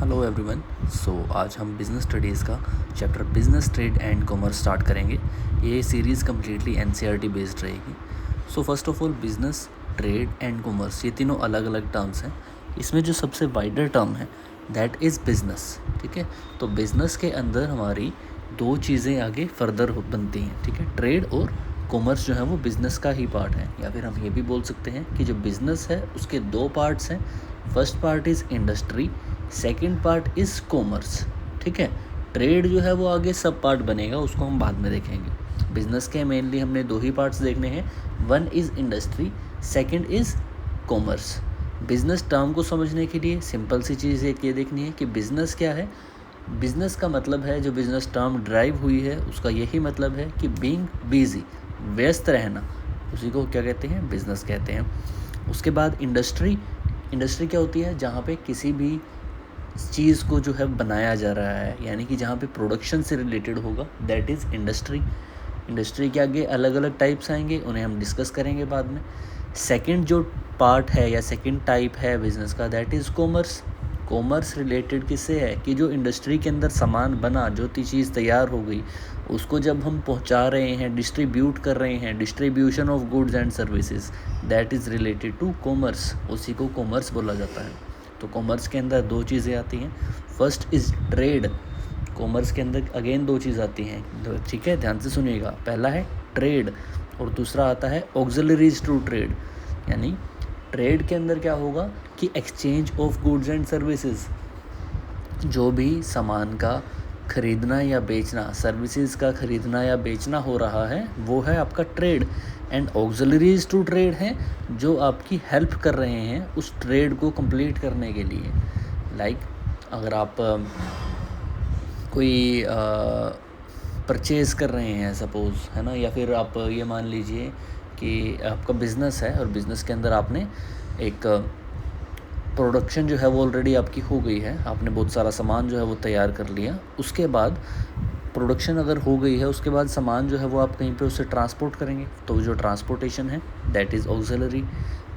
Hello everyone. आज हम business studies का chapter business trade and commerce start करेंगे। ये सीरीज़ कम्प्लीटली एनसीईआरटी बेस्ड रहेगी। First of all business, trade and commerce ये तीनों अलग अलग टर्म्स हैं। इसमें जो सबसे वाइडर टर्म है दैट इज़ बिज़नेस। ठीक है, तो बिज़नेस के अंदर हमारी दो चीज़ें आगे फर्दर बनती हैं। ठीक है, ट्रेड और कॉमर्स जो है वो बिज़नेस का ही पार्ट है, या फिर हम ये भी बोल सकते हैं कि जो बिज़नेस है उसके दो पार्ट्स हैं। First part is industry, second part is commerce. ठीक है, ट्रेड जो है वो आगे सब पार्ट बनेगा, उसको हम बाद में देखेंगे। बिज़नेस के मेनली हमने दो ही पार्ट्स देखने हैं, one is industry, second is commerce. Business term को समझने के लिए सिंपल सी चीज़ एक ये देखनी है कि बिज़नेस क्या है। बिज़नेस का मतलब है, जो बिज़नेस टर्म ड्राइव हुई है उसका यही मतलब है कि बीइंग बिजी, व्यस्त रहना, उसी को क्या कहते हैं, बिज़नेस कहते हैं। उसके बाद इंडस्ट्री क्या होती है, जहाँ पे किसी भी चीज़ को जो है बनाया जा रहा है, यानी कि जहाँ पे प्रोडक्शन से रिलेटेड होगा, दैट इज़ इंडस्ट्री। इंडस्ट्री के आगे अलग अलग टाइप्स आएंगे, उन्हें हम डिस्कस करेंगे बाद में। सेकंड जो पार्ट है या सेकंड टाइप है बिज़नेस का, that is commerce. Commerce related किससे है कि जो इंडस्ट्री के अंदर सामान बना, जो चीज़ तैयार हो गई, उसको जब हम पहुंचा रहे हैं, डिस्ट्रीब्यूट कर रहे हैं, distribution of goods and services, that is related to commerce. उसी को कॉमर्स बोला जाता है। तो कॉमर्स के अंदर दो चीज़ें आती हैं। First is trade. कॉमर्स के अंदर अगेन दो चीज़ आती हैं, ठीक है, ध्यान से सुनिएगा। पहला है ट्रेड और दूसरा आता है ऑक्सिलरीज टू ट्रेड। यानी ट्रेड के अंदर क्या होगा कि exchange of goods and services, जो भी सामान का खरीदना या बेचना, सर्विसेज का खरीदना या बेचना हो रहा है, वो है आपका trade. And auxiliaries to trade है जो आपकी हेल्प कर रहे हैं उस ट्रेड को कंप्लीट करने के लिए। लाइक अगर आप कोई परचेज़ कर रहे हैं सपोज़, है ना, या फिर आप ये मान लीजिए कि आपका बिज़नेस है और बिज़नेस के अंदर आपने एक प्रोडक्शन जो है वो ऑलरेडी आपकी हो गई है, आपने बहुत सारा सामान जो है वो तैयार कर लिया। उसके बाद प्रोडक्शन अगर हो गई है, उसके बाद सामान जो है वो आप कहीं पे उसे ट्रांसपोर्ट करेंगे, तो जो ट्रांसपोर्टेशन है दैट इज़ ऑक्सिलरी।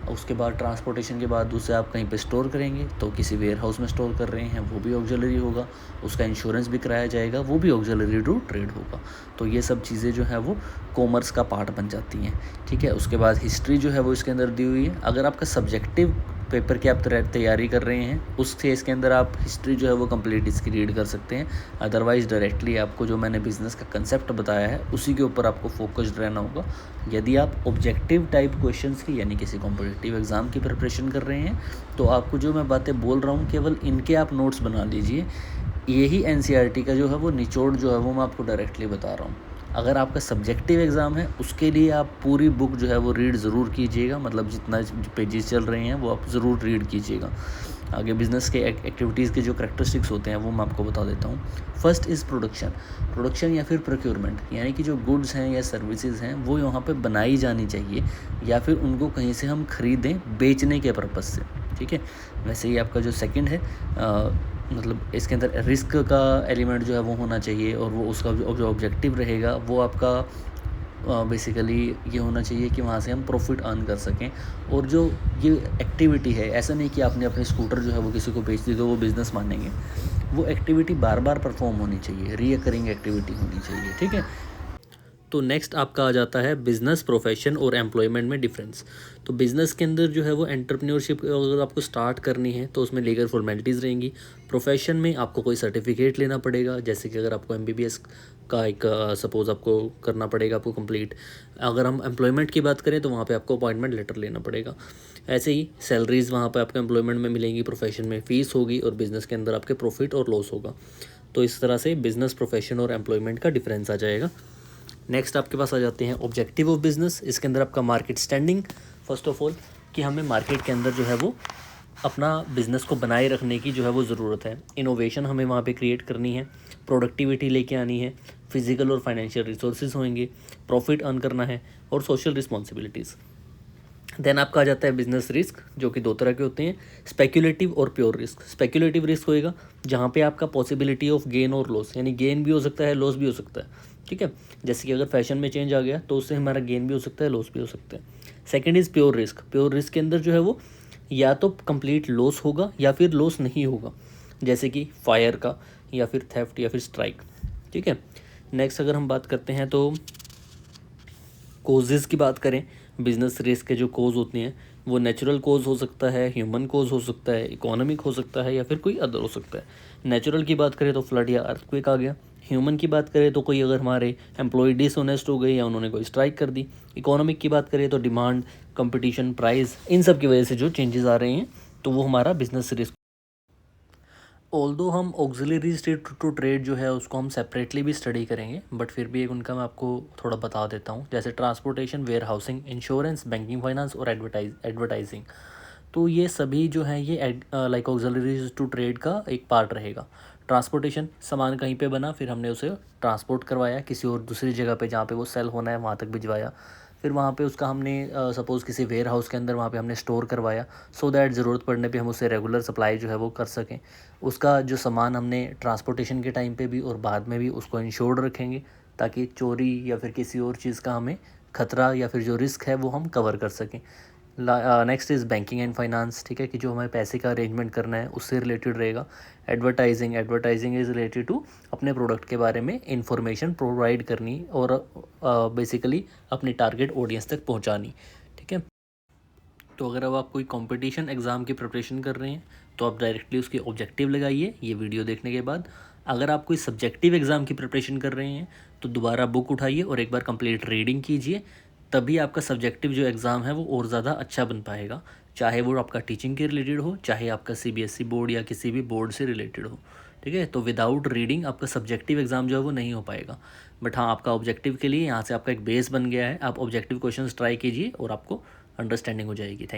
उसके बाद ट्रांसपोर्टेशन के बाद उसे आप कहीं पे स्टोर करेंगे, तो किसी वेयर हाउस में स्टोर कर रहे हैं, वो भी ऑक्सिलरी होगा। उसका इंश्योरेंस भी कराया जाएगा, वो भी ऑक्सिलरी टू ट्रेड होगा। तो ये सब चीज़ें जो है वो कॉमर्स का पार्ट बन जाती हैं। ठीक है, उसके बाद हिस्ट्री जो है वो इसके अंदर दी हुई है। अगर आपका सब्जेक्टिव पेपर की आप तैयारी कर रहे हैं, उस फेज़ के अंदर आप हिस्ट्री जो है वो कंप्लीट इसकी रीड कर सकते हैं। अदरवाइज़ डायरेक्टली आपको जो मैंने बिज़नेस का कंसेप्ट बताया है उसी के ऊपर आपको फोकस्ड रहना होगा। यदि आप ऑब्जेक्टिव टाइप क्वेश्चंस की, यानी किसी कॉम्पिटिटिव एग्ज़ाम की प्रिपरेशन कर रहे हैं, तो आपको जो मैं बातें बोल रहा हूँ केवल इनके आप नोट्स बना लीजिए। यही एनसीईआरटी का जो है वो निचोड़ जो है वो मैं आपको डायरेक्टली बता रहा हूँ। अगर आपका सब्जेक्टिव एग्ज़ाम है उसके लिए आप पूरी बुक जो है वो रीड ज़रूर कीजिएगा, मतलब जितना पेजेस चल रहे हैं वो आप ज़रूर रीड कीजिएगा। आगे बिज़नेस के एक्टिविटीज़ के जो करैक्टरिस्टिक्स होते हैं वो मैं आपको बता देता हूँ। फर्स्ट इज़ प्रोडक्शन या फिर प्रोक्योरमेंट, यानी कि जो गुड्स हैं या सर्विसेज हैं वो यहाँ पे बनाई जानी चाहिए, या फिर उनको कहीं से हम ख़रीदें बेचने के पर्पज़ से। ठीक है, वैसे ही आपका जो सेकंड है, मतलब इसके अंदर रिस्क का एलिमेंट जो है वो होना चाहिए, और वो उसका जो ऑब्जेक्टिव रहेगा वो आपका बेसिकली ये होना चाहिए कि वहाँ से हम प्रॉफिट अर्न कर सकें। और जो ये एक्टिविटी है, ऐसा नहीं कि आपने अपने स्कूटर जो है वो किसी को बेच दी तो वो बिज़नेस मानेंगे। वो एक्टिविटी बार बार परफॉर्म होनी चाहिए, रीअकरिंग एक्टिविटी होनी चाहिए। ठीक है, तो नेक्स्ट आपका आ जाता है बिज़नेस, प्रोफेशन और एम्प्लॉयमेंट में डिफरेंस। तो बिज़नेस के अंदर जो है वो एंटरप्रेन्योरशिप अगर आपको स्टार्ट करनी है तो उसमें लीगल फॉर्मेलिटीज़ रहेंगी। प्रोफेशन में आपको कोई सर्टिफिकेट लेना पड़ेगा, जैसे कि अगर आपको एमबीबीएस का एक सपोज़ आपको करना पड़ेगा आपको कंप्लीट। अगर हम एम्प्लॉयमेंट की बात करें तो वहाँ पे आपको अपॉइंटमेंट लेटर लेना पड़ेगा। ऐसे ही सैलरीज़ वहाँ पे आपको एम्प्लॉयमेंट में मिलेंगी, प्रोफेशन में फ़ीस होगी, और बिज़नेस के अंदर आपके प्रॉफिट और लॉस होगा। तो इस तरह से बिज़नेस, प्रोफेशन और एम्प्लॉयमेंट का डिफरेंस आ जाएगा। नेक्स्ट आपके पास आ जाते हैं ऑब्जेक्टिव ऑफ बिज़नेस। इसके अंदर आपका market standing, first of all कि हमें मार्केट के अंदर जो है वो अपना बिज़नेस को बनाए रखने की जो है वो ज़रूरत है। इनोवेशन हमें वहाँ पे क्रिएट करनी है, प्रोडक्टिविटी लेके आनी है, फिजिकल और फाइनेंशियल रिसोर्सेज होंगे, प्रॉफिट अर्न करना है, और सोशल रिस्पॉन्सिबिलिटीज़। देन आपका आ जाता है बिजनेस रिस्क, जो कि दो तरह के होते हैं, स्पेक्युलेटिव और प्योर रिस्क। स्पेक्युलेटिव रिस्क होएगा जहाँ पे आपका पॉसिबिलिटी ऑफ गेन और लॉस, यानी गेन भी हो सकता है, लॉस भी हो सकता है। ठीक है, जैसे कि अगर फैशन में चेंज आ गया तो उससे हमारा गेन भी हो सकता है, लॉस भी हो सकता है। Second is pure risk. Pure risk के अंदर जो है वो या तो कंप्लीट लॉस होगा या फिर लॉस नहीं होगा। जैसे कि फायर का या फिर थेफ्ट या फिर स्ट्राइक। ठीक है, नेक्स्ट अगर हम बात करते हैं तो कोजेज़ की बात करें, बिजनेस रिस्क के जो कोज होते हैं वो नेचुरल कोज हो सकता है, ह्यूमन कोज हो सकता है, इकोनॉमिक हो सकता है या फिर कोई अदर हो सकता है। नेचुरल की बात करें तो फ्लड या अर्थक्वेक आ गया। ह्यूमन की बात करें तो कोई अगर हमारे एम्प्लॉय डिसऑनेस्ट हो गए या उन्होंने कोई स्ट्राइक कर दी। इकोनॉमिक की बात करें तो डिमांड, कंपटीशन, प्राइस, इन सब की वजह से जो चेंजेस आ रहे हैं तो वो हमारा बिजनेस रिस्क। ऑल्दो हम ऑक्सिलरीज टू ट्रेड जो है उसको हम सेपरेटली भी स्टडी करेंगे, बट फिर भी एक उनका मैं आपको थोड़ा बता देता हूँ। जैसे transportation, warehousing, insurance, banking, finance और एडवर्टाइजिंग, तो ये सभी जो है ये लाइक ऑक्सिलरीज टू ट्रेड का एक पार्ट रहेगा। ट्रांसपोर्टेशन, सामान कहीं पे बना फिर हमने उसे ट्रांसपोर्ट करवाया किसी और दूसरी जगह पे जहाँ पे वो सेल होना है वहाँ तक भिजवाया, फिर वहाँ पे उसका हमने सपोज़ किसी वेयर हाउस के अंदर वहाँ पे हमने स्टोर करवाया सो दैट ज़रूरत पड़ने पे हम उसे रेगुलर सप्लाई जो है वो कर सकें। उसका जो सामान हमने ट्रांसपोर्टेशन के टाइम पे भी और बाद में भी उसको इंश्योर्ड रखेंगे ताकि चोरी या फिर किसी और चीज़ का हमें खतरा या फिर जो रिस्क है वो हम कवर कर सकें। Next is banking and finance, ठीक है, कि जो हमें पैसे का अरेंजमेंट करना है उससे रिलेटेड रहेगा। एडवर्टाइजिंग इज़ रिलेटेड टू अपने प्रोडक्ट के बारे में इंफॉर्मेशन प्रोवाइड करनी और बेसिकली अपनी टारगेट ऑडियंस तक पहुंचानी। ठीक है, तो अगर अब आप कोई कंपटीशन एग्ज़ाम की प्रिपरेशन कर रहे हैं तो आप डायरेक्टली उसके ऑब्जेक्टिव लगाइए ये वीडियो देखने के बाद। अगर आप कोई सब्जेक्टिव एग्ज़ाम की प्रिपरेशन कर रहे हैं तो दोबारा बुक उठाइए और एक बार कंप्लीट रीडिंग कीजिए, तभी आपका सब्जेक्टिव जो एग्ज़ाम है वो और ज़्यादा अच्छा बन पाएगा, चाहे वो आपका टीचिंग के रिलेटेड हो, चाहे आपका CBSE बोर्ड या किसी भी बोर्ड से रिलेटेड हो। ठीक है, तो विदाउट रीडिंग आपका सब्जेक्टिव एग्ज़ाम जो है वो नहीं हो पाएगा। बट हाँ, आपका ऑब्जेक्टिव के लिए यहाँ से आपका एक बेस बन गया है, आप ऑब्जेक्टिव क्वेश्चंस ट्राई कीजिए और आपको अंडरस्टैंडिंग हो जाएगी। थैंक